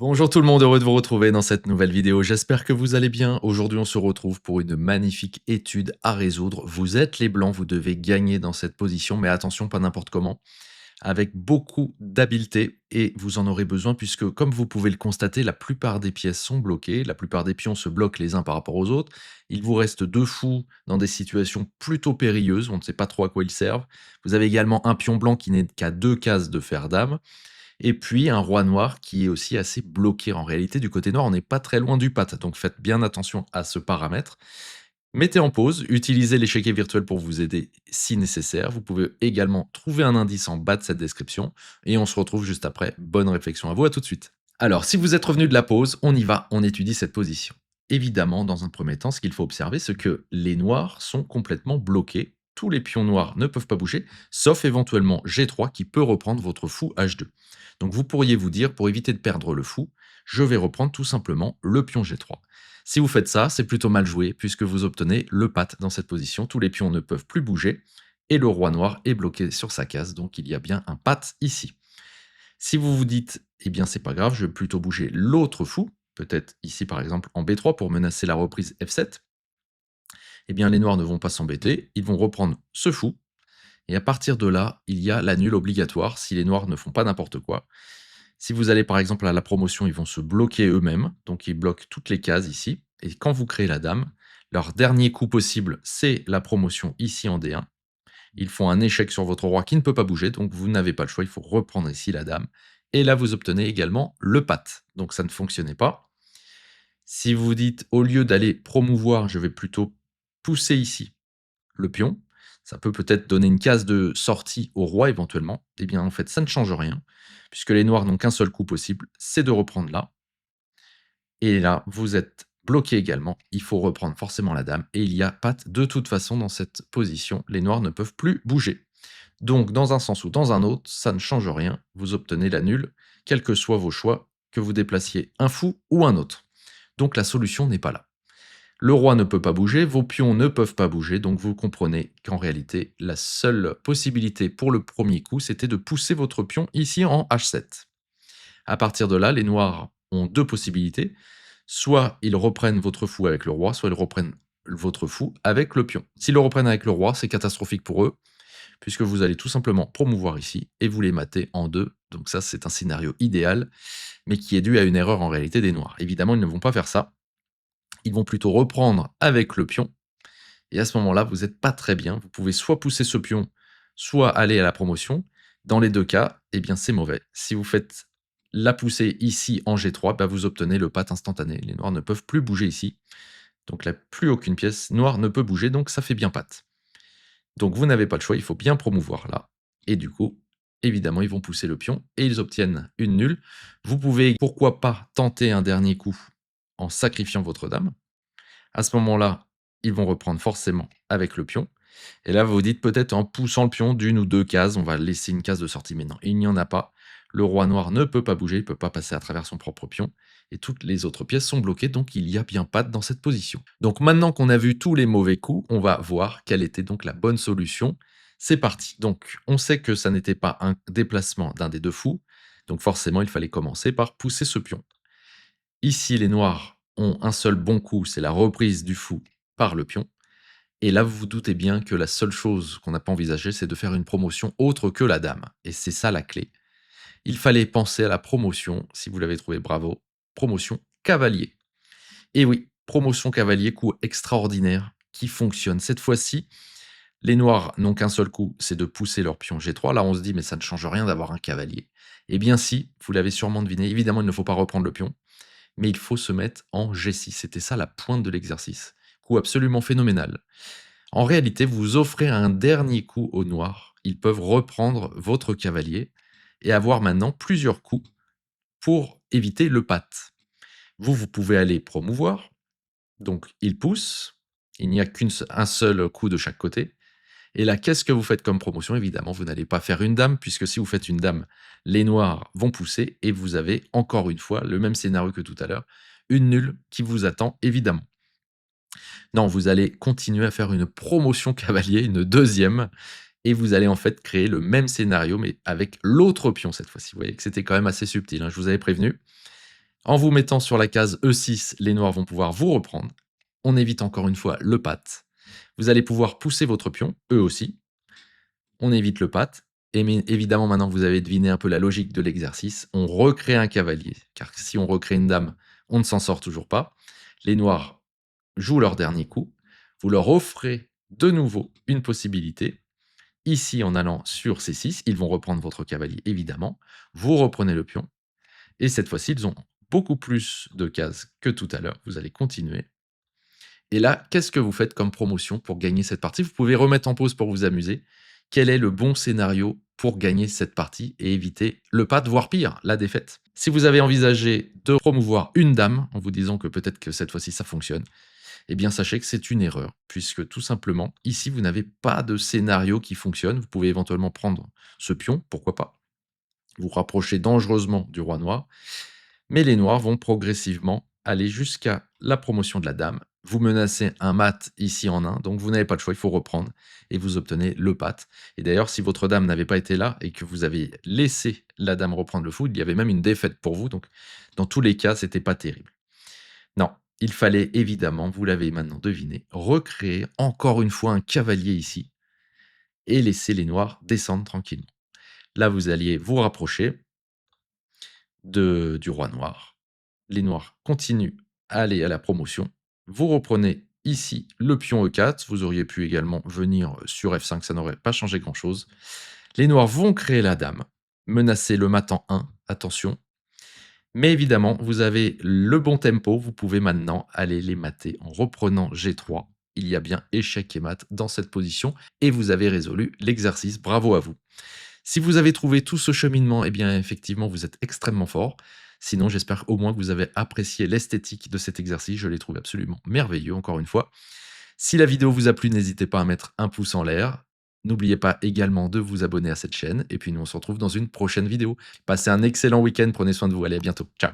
Bonjour tout le monde, heureux de vous retrouver dans cette nouvelle vidéo. J'espère que vous allez bien. Aujourd'hui, on se retrouve pour une magnifique étude à résoudre. Vous êtes les blancs, vous devez gagner dans cette position, mais attention, pas n'importe comment, avec beaucoup d'habileté et vous en aurez besoin puisque, comme vous pouvez le constater, la plupart des pièces sont bloquées, la plupart des pions se bloquent les uns par rapport aux autres. Il vous reste deux fous dans des situations plutôt périlleuses, on ne sait pas trop à quoi ils servent. Vous avez également un pion blanc qui n'est qu'à deux cases de fer dame. Et puis un roi noir qui est aussi assez bloqué. En réalité, du côté noir, on n'est pas très loin du pat, donc faites bien attention à ce paramètre. Mettez en pause, utilisez l'échiquier virtuel pour vous aider si nécessaire. Vous pouvez également trouver un indice en bas de cette description. Et on se retrouve juste après. Bonne réflexion à vous, à tout de suite. Alors, si vous êtes revenu de la pause, on y va, on étudie cette position. Évidemment, dans un premier temps, ce qu'il faut observer, c'est que les noirs sont complètement bloqués. Tous les pions noirs ne peuvent pas bouger, sauf éventuellement G3 qui peut reprendre votre fou H2. Donc vous pourriez vous dire, pour éviter de perdre le fou, je vais reprendre tout simplement le pion G3. Si vous faites ça, c'est plutôt mal joué, puisque vous obtenez le pat dans cette position. Tous les pions ne peuvent plus bouger, et le roi noir est bloqué sur sa case, donc il y a bien un pat ici. Si vous vous dites, eh bien c'est pas grave, je vais plutôt bouger l'autre fou, peut-être ici par exemple en B3 pour menacer la reprise F7, eh bien les noirs ne vont pas s'embêter, ils vont reprendre ce fou, et à partir de là, il y a la nulle obligatoire si les noirs ne font pas n'importe quoi. Si vous allez par exemple à la promotion, ils vont se bloquer eux-mêmes, donc ils bloquent toutes les cases ici, et quand vous créez la dame, leur dernier coup possible, c'est la promotion ici en D1. Ils font un échec sur votre roi qui ne peut pas bouger, donc vous n'avez pas le choix, il faut reprendre ici la dame. Et là, vous obtenez également le pat, donc ça ne fonctionnait pas. Si vous dites, au lieu d'aller promouvoir, je vais plutôt pousser ici le pion, ça peut peut-être donner une case de sortie au roi éventuellement, eh bien en fait ça ne change rien, puisque les noirs n'ont qu'un seul coup possible, c'est de reprendre là. Et là, vous êtes bloqué également, il faut reprendre forcément la dame, et il y a patte de toute façon dans cette position, les noirs ne peuvent plus bouger. Donc dans un sens ou dans un autre, ça ne change rien, vous obtenez la nulle, quels que soient vos choix, que vous déplaciez un fou ou un autre. Donc la solution n'est pas là. Le roi ne peut pas bouger, vos pions ne peuvent pas bouger, donc vous comprenez qu'en réalité, la seule possibilité pour le premier coup, c'était de pousser votre pion ici en H7. À partir de là, les noirs ont deux possibilités. Soit ils reprennent votre fou avec le roi, soit ils reprennent votre fou avec le pion. S'ils le reprennent avec le roi, c'est catastrophique pour eux, puisque vous allez tout simplement promouvoir ici et vous les matez en deux. Donc ça, c'est un scénario idéal, mais qui est dû à une erreur en réalité des noirs. Évidemment, ils ne vont pas faire ça. Ils vont plutôt reprendre avec le pion. Et à ce moment-là, vous n'êtes pas très bien. Vous pouvez soit pousser ce pion, soit aller à la promotion. Dans les deux cas, eh bien c'est mauvais. Si vous faites la poussée ici en G3, bah, vous obtenez le pat instantané. Les noirs ne peuvent plus bouger ici. Donc là, plus aucune pièce noire ne peut bouger, donc ça fait bien pat. Donc vous n'avez pas le choix, il faut bien promouvoir là. Et du coup, évidemment, ils vont pousser le pion et ils obtiennent une nulle. Vous pouvez, pourquoi pas, tenter un dernier coup en sacrifiant votre dame. À ce moment-là, ils vont reprendre forcément avec le pion. Et là, vous vous dites peut-être en poussant le pion d'une ou deux cases, on va laisser une case de sortie. Mais non, il n'y en a pas. Le roi noir ne peut pas bouger, il ne peut pas passer à travers son propre pion. Et toutes les autres pièces sont bloquées, donc il y a bien patte dans cette position. Donc maintenant qu'on a vu tous les mauvais coups, on va voir quelle était donc la bonne solution. C'est parti. Donc on sait que ça n'était pas un déplacement d'un des deux fous. Donc forcément, il fallait commencer par pousser ce pion. Ici, les noirs ont un seul bon coup, c'est la reprise du fou par le pion. Et là, vous vous doutez bien que la seule chose qu'on n'a pas envisagée, c'est de faire une promotion autre que la dame. Et c'est ça la clé. Il fallait penser à la promotion, si vous l'avez trouvé, bravo, promotion cavalier. Et oui, promotion cavalier, coup extraordinaire qui fonctionne. Cette fois-ci, les noirs n'ont qu'un seul coup, c'est de pousser leur pion G3. Là, on se dit, mais ça ne change rien d'avoir un cavalier. Eh bien si, vous l'avez sûrement deviné, évidemment, il ne faut pas reprendre le pion, mais il faut se mettre en G6. C'était ça la pointe de l'exercice. Coup absolument phénoménal. En réalité, vous offrez un dernier coup aux noirs. Ils peuvent reprendre votre cavalier et avoir maintenant plusieurs coups pour éviter le pat. Vous, vous pouvez aller promouvoir. Donc, ils poussent. Il n'y a qu'un seul coup de chaque côté. Et là, qu'est-ce que vous faites comme promotion? Évidemment, vous n'allez pas faire une dame, puisque si vous faites une dame, les noirs vont pousser et vous avez encore une fois le même scénario que tout à l'heure, une nulle qui vous attend, évidemment. Non, vous allez continuer à faire une promotion cavalier, une deuxième, et vous allez en fait créer le même scénario, mais avec l'autre pion cette fois-ci. Vous voyez que c'était quand même assez subtil, hein, je vous avais prévenu. En vous mettant sur la case E6, les noirs vont pouvoir vous reprendre. On évite encore une fois le pat. Vous allez pouvoir pousser votre pion, eux aussi. On évite le pat. Et évidemment, maintenant que vous avez deviné un peu la logique de l'exercice, on recrée un cavalier. Car si on recrée une dame, on ne s'en sort toujours pas. Les noirs jouent leur dernier coup. Vous leur offrez de nouveau une possibilité. Ici, en allant sur C6, ils vont reprendre votre cavalier, évidemment. Vous reprenez le pion. Et cette fois-ci, ils ont beaucoup plus de cases que tout à l'heure. Vous allez continuer. Et là, qu'est-ce que vous faites comme promotion pour gagner cette partie? Vous pouvez remettre en pause pour vous amuser. Quel est le bon scénario pour gagner cette partie et éviter le pat, voire pire, la défaite? Si vous avez envisagé de promouvoir une dame en vous disant que peut-être que cette fois-ci ça fonctionne, eh bien sachez que c'est une erreur, puisque tout simplement, ici vous n'avez pas de scénario qui fonctionne. Vous pouvez éventuellement prendre ce pion, pourquoi pas, vous rapprocher dangereusement du roi noir, mais les noirs vont progressivement aller jusqu'à la promotion de la dame. Vous menacez un mat ici en 1, donc vous n'avez pas le choix, il faut reprendre, et vous obtenez le pat. Et d'ailleurs, si votre dame n'avait pas été là et que vous avez laissé la dame reprendre le fou, il y avait même une défaite pour vous, donc dans tous les cas, c'était pas terrible. Non, il fallait évidemment, vous l'avez maintenant deviné, recréer encore une fois un cavalier ici, et laisser les noirs descendre tranquillement. Là, vous alliez vous rapprocher du roi noir. Les noirs continuent à aller à la promotion. Vous reprenez ici le pion E4. Vous auriez pu également venir sur F5, ça n'aurait pas changé grand-chose. Les noirs vont créer la dame, menacer le mat en 1, attention. Mais évidemment, vous avez le bon tempo, vous pouvez maintenant aller les mater en reprenant G3. Il y a bien échec et mat dans cette position et vous avez résolu l'exercice. Bravo à vous. Si vous avez trouvé tout ce cheminement, eh bien effectivement, vous êtes extrêmement fort. Sinon, j'espère au moins que vous avez apprécié l'esthétique de cet exercice. Je l'ai trouvé absolument merveilleux, encore une fois. Si la vidéo vous a plu, n'hésitez pas à mettre un pouce en l'air. N'oubliez pas également de vous abonner à cette chaîne. Et puis nous, on se retrouve dans une prochaine vidéo. Passez un excellent week-end. Prenez soin de vous. Allez, à bientôt. Ciao.